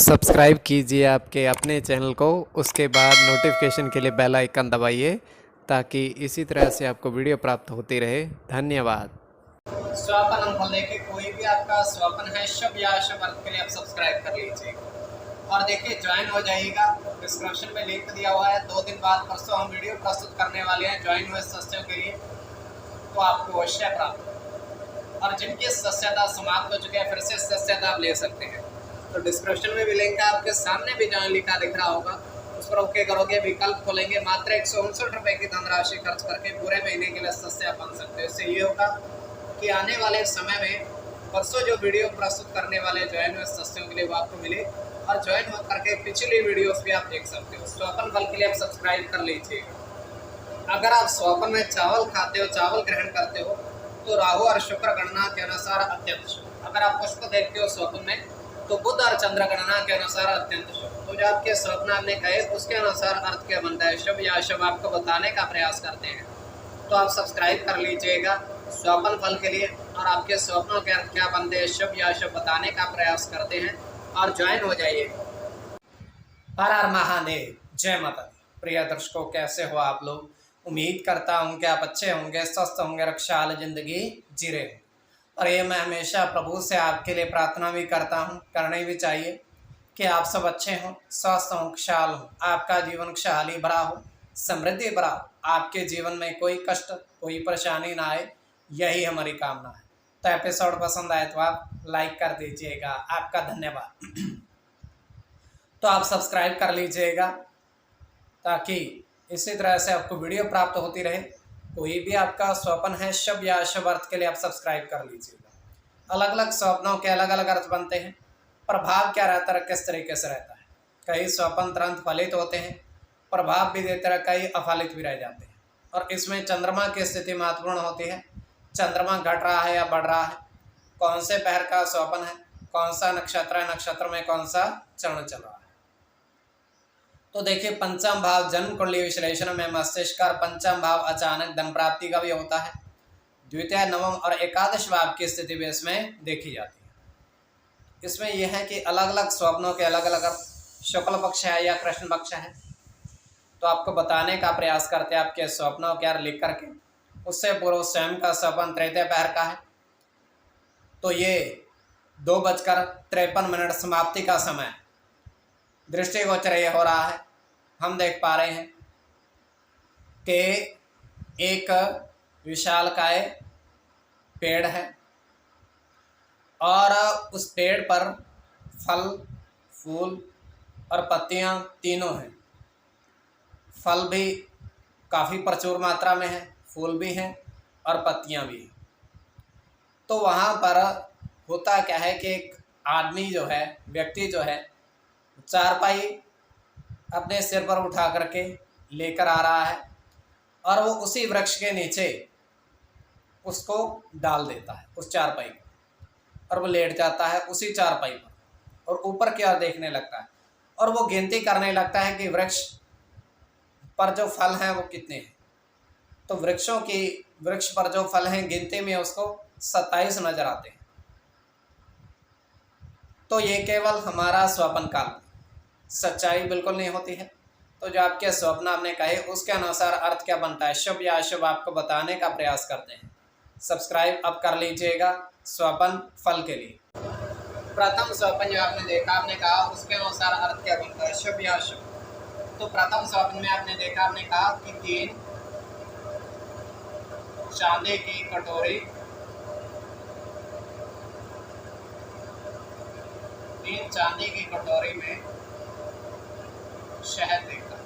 Subscribe कीजिए आपके अपने चैनल को, उसके बाद नोटिफिकेशन के लिए बेल आइकन दबाइए ताकि इसी तरह से आपको वीडियो प्राप्त होती रहे। धन्यवाद। स्वपन अंक लेके कोई भी आपका स्वपन है शुभ या अशुभ अर्थ के लिए आप सब्सक्राइब कर लीजिए और देखिए ज्वाइन हो जाइएगा। डिस्क्रिप्शन में लिंक दिया हुआ है। 2 दिन बाद परसों हम वीडियो प्रस्तुत करने वाले हैं ज्वाइन हुए सदस्यों के लिए, तो आपको अवश्य प्राप्त हो। और जिनकी सदस्यता समाप्त हो चुकी है फिर से सदस्यता आप ले सकते हैं। तो डिस्क्रिप्शन में भी लिंक है, आपके सामने भी ज्वाइन लिखा दिख रहा होगा, उस पर ओके करोगे, विकल्प खोलेंगे। मात्र 159 रुपये की धनराशि खर्च करके पूरे महीने के लिए सदस्य बन सकते हो। इससे ये होगा कि आने वाले समय में परसों जो वीडियो प्रस्तुत करने वाले ज्वाइन हुए सदस्यों के लिए वो आपको मिले और ज्वाइन होकर के पिछली वीडियोस भी आप देख सकते हो। स्वपन फल के लिए आप सब्सक्राइब कर लीजिएगा। अगर आप स्वपन में चावल खाते हो, चावल ग्रहण करते हो, तो राहु और शुक्र गणना के अनुसार अत्यंत शुभ। अगर आप पुष्प देखते हो स्वप्न में, तो बुध और चंद्र गणना के अनुसार अत्यंत शुभ। तो जो आपके स्वप्न आपने कहे उसके अनुसार अर्थ क्या बनता है, शुभ या अशुभ, आपको बताने का प्रयास करते हैं। तो आप सब्सक्राइब कर लीजिएगा स्वपन फल के लिए और आपके स्वप्नों के अर्थ क्या बनते हैं, शुभ या अशुभ, बताने का प्रयास करते हैं और ज्वाइन हो जाइएगा। हर हर महादेव, जय माता दी। प्रिय दर्शकों, कैसे हो आप लोग? उम्मीद करता हूँ कि आप अच्छे होंगे, स्वस्थ होंगे, रक्षाल जिंदगी जी रहे होंगे। और ये मैं हमेशा प्रभु से आपके लिए प्रार्थना भी करता हूँ, करनी भी चाहिए कि आप सब अच्छे हों, स्वस्थ हों, खुशहाल हों, आपका जीवन खुशहाली भरा हो, समृद्धि भरा हो, आपके जीवन में कोई कष्ट कोई परेशानी ना आए, यही हमारी कामना है। तो एपिसोड पसंद आए तो आप लाइक कर दीजिएगा, आपका धन्यवाद। तो आप सब्सक्राइब कर लीजिएगा ताकि इसी तरह से आपको वीडियो प्राप्त होती रहे। कोई भी आपका स्वप्न है शुभ या अशुभ अर्थ के लिए आप सब्सक्राइब कर लीजिएगा। अलग अलग स्वप्नों के अलग अलग अर्थ बनते हैं। प्रभाव क्या रहता है, किस तरीके से रहता है। कई स्वप्न तुरंत फलित होते हैं, प्रभाव भी देते रहे, कई अफलित भी रह जाते हैं। और इसमें चंद्रमा की स्थिति महत्वपूर्ण होती है। चंद्रमा घट रहा है या बढ़ रहा है, कौन से पहर का स्वप्न है, कौन सा नक्षत्र है, नक्षत्र में कौन सा चरण चल रहा है। तो देखिए, पंचम भाव जन्म कुंडली विश्लेषण में मस्तिष्क और पंचम भाव अचानक धन प्राप्ति का भी होता है। द्वितीय, नवम और एकादश भाव की स्थिति भी इसमें देखी जाती है। इसमें यह है कि अलग अलग स्वप्नों के अलग अलग शुक्ल पक्ष है या कृष्ण पक्ष है, तो आपको बताने का प्रयास करते हैं आपके स्वप्नों के लिख करके। उससे पूर्व स्वयं का स्वप्न तृतीय पहर का है, तो ये 2:53 समाप्ति का समय दृष्टिगोचर ये हो रहा है। हम देख पा रहे हैं कि एक विशालकाय पेड़ है और उस पेड़ पर फल, फूल और पत्तियां तीनों हैं। फल भी काफ़ी प्रचुर मात्रा में है, फूल भी हैं और पत्तियां भी हैं। तो वहाँ पर होता क्या है कि एक आदमी जो है, व्यक्ति जो है, चारपाई अपने सिर पर उठा करके लेकर आ रहा है और वो उसी वृक्ष के नीचे उसको डाल देता है, उस चारपाई को, और वो लेट जाता है उसी चारपाई पर और ऊपर की ओर देखने लगता है और वो गिनती करने लगता है कि वृक्ष पर जो फल हैं वो कितने हैं। तो वृक्ष पर जो फल हैं गिनती में उसको 27 नजर आते हैं। तो ये केवल हमारा स्वप्न काल, सच्चाई बिल्कुल नहीं होती है। तो जो आपके स्वप्न आपने कहे उसके अनुसार अर्थ क्या बनता है, शुभ या अशुभ, आपको बताने का प्रयास करते हैं। सब्सक्राइब अब कर लीजिएगा स्वप्न फल के लिए। प्रथम स्वप्न जो आपने देखा, आपने कहा उसके अनुसार अर्थ क्या बनता है, शुभ या अशुभ। तो प्रथम स्वप्न में आपने देखा, आपने कहा कि 3 चांदी की कटोरी, 3 चांदी की कटोरी में शहद देखा।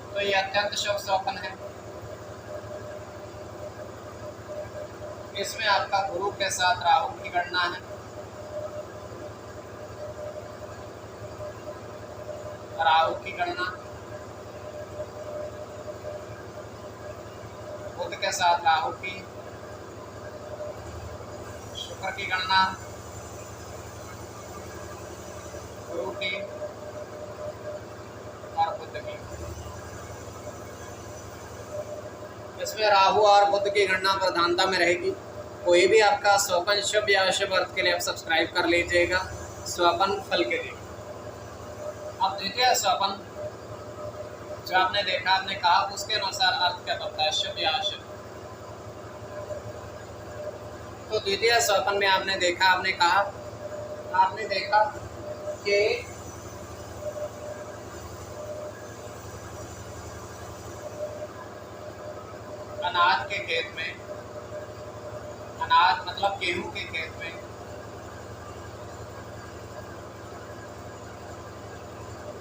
तो ये अत्यंत शुभ स्वप्न है। इसमें आपका गुरु के साथ राहु की गणना है। राहु की गणना, बुध के साथ राहु की, शुक्र की गणना, गुरु की और बुध की। इसमें राहु और बुध की गणना प्रधानता में रहेगी। कोई भी आपका स्वपन शुभ या अशुभ अर्थ के लिए आप सब्सक्राइब कर लीजिएगा स्वपन फल के लिए। अब द्वितीय स्वपन जो आपने देखा, आपने कहा उसके अनुसार अर्थ क्या बनता है, शुभ या अशुभ। तो द्वितीय स्वपन में आपने देखा कि अनाज के खेत में, अनाज मतलब गेहूं के खेत में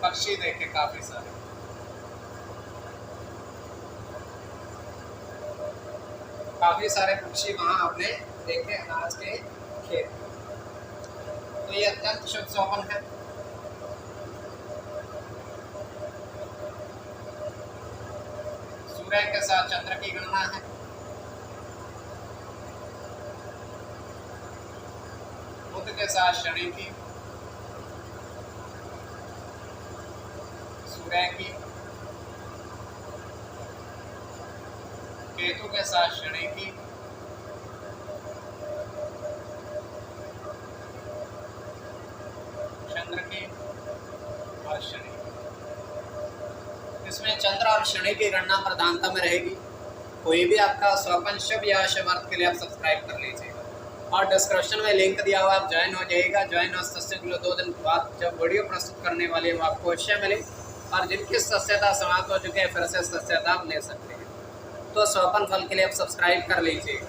पक्षी देखे काफी सारे। काफी सारे पक्षी वहां आपने देखे अनाज के खेत में। तो ये अत्यंत शुभ स्वपन है। सूर्य के साथ चंद्र की गणना है। बुध के साथ शनि की, सूर्य की, केतु के साथ शनि की, चंद्र की और शनि। इसमें चंद्र और शनि की गणना प्रधानता में रहेगी। कोई भी आपका स्वपन शुभ या अशुभ अर्थ के लिए आप सब्सक्राइब कर लीजिएगा और डिस्क्रिप्शन में लिंक दिया हुआ, आप ज्वाइन हो जाइएगा। ज्वाइन हो सदस्य के लिए 2 दिन बाद जब वीडियो प्रस्तुत करने वाले वो आपको अवश्य मिले, और जिनकी सदस्यता समाप्त हो चुके हैं फिर से सदस्यता आप ले सकते हैं। तो स्वपन फल के लिए आप सब्सक्राइब कर लीजिएगा।